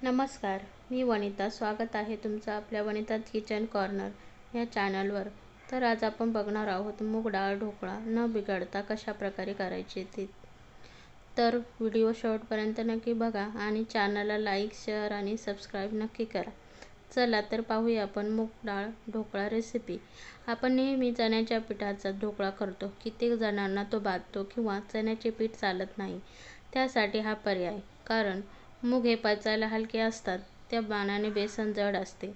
नमस्कार, मी वनिता. स्वागत आहे तुमचं आपल्या वनिता किचन कॉर्नर या चॅनलवर. तर आज आपण बघणार आहोत मूग डाळ ढोकळा न बिघडता कशा प्रकारे करायचे ते. तर व्हिडिओ शेवटपर्यंत नक्की बघा आणि चॅनलला लाईक, शेअर आणि सबस्क्राईब नक्की करा. चला तर पाहूया आपण मूग डाळ ढोकळा रेसिपी. आपण नेहमी चण्याच्या पिठाचा ढोकळा करतो. कित्येक जणांना तो बाधतो किंवा चण्याचे पीठ चालत नाही. त्यासाठी हा पर्याय, कारण मूग हे पचायला हलके असतात, त्या मानाने बेसन जड असते.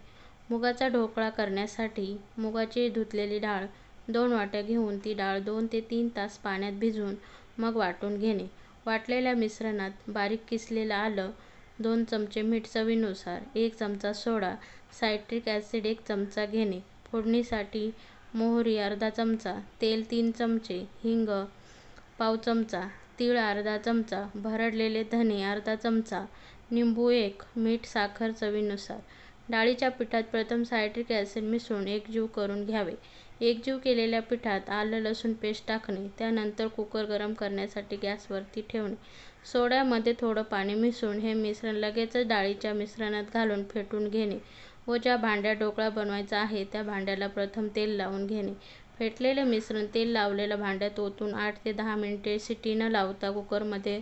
मुगाचा ढोकळा करण्यासाठी मुगाची धुतलेली डाळ 2 वाट्या घेऊन ती डाळ 2 ते 3 तास पाण्यात भिजवून मग वाटून घेणे. वाटलेल्या मिश्रणात बारीक किसलेलं आलं, 2 चमचे मीठ चवीनुसार, 1 चमचा सोडा, सायट्रिक ॲसिड 1 चमचा घेणे. फोडणीसाठी मोहरी अर्धा चमचा, तेल 3 चमचे, हिंग पाव चमचा, तीळ अर्धा चमचा, भरडलेले धने अर्धा चमचा, निंबू 1, मीठ, साखर चवीनुसार. डाळीच्या पिठात प्रथम सायट्रिक ॲसिड मिसळून एकजीव करून घ्यावे. एकजीव केलेल्या पिठात आलं लसूण पेस्ट टाकणे. त्यानंतर कुकर गरम करण्यासाठी गॅसवरती ठेवणे. सोड्यामध्ये थोडं पाणी मिसळून हे मिश्रण लगेचच डाळीच्या मिश्रणात घालून फेटून घेणे व ज्या भांड्यात ढोकळा बनवायचा आहे त्या भांड्याला प्रथम तेल लावून घेणे. फेटलेले मिश्रण तेल लावलेल्या भांड्यात ओतून 8 ते 10 मिनिटे शिटी न लावता कुकरमध्ये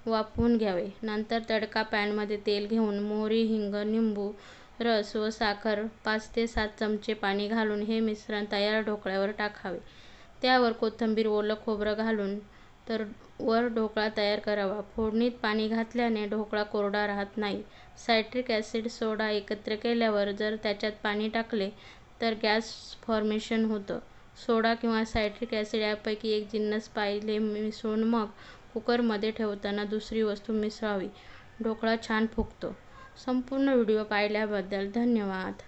वाफवून घ्यावे. नंतर तडका पॅनमध्ये तेल घेऊन मोहरी, हिंग, निंबू रस व साखर 5 ते 7 चमचे पाणी घालून हे मिश्रण तयार ढोकळ्यावर टाकावे. त्यावर कोथिंबीर, ओलं खोबरं घालून तर वर ढोकळा तयार करावा. फोडणीत पाणी घातल्याने ढोकळा कोरडा राहत नाही. सायट्रिक ॲसिड, सोडा एकत्र केल्यावर जर त्याच्यात पाणी टाकले तर गॅस फॉर्मेशन होतं. सोडा किंवा सायट्रिक ॲसिड यापैकी एक जिन्नस पहिले मिसळून मग कुकरमध्ये ठेवताना दुसरी वस्तू मिसळावी. ढोकळा छान फुगतो. संपूर्ण व्हिडिओ पाहिल्याबद्दल धन्यवाद.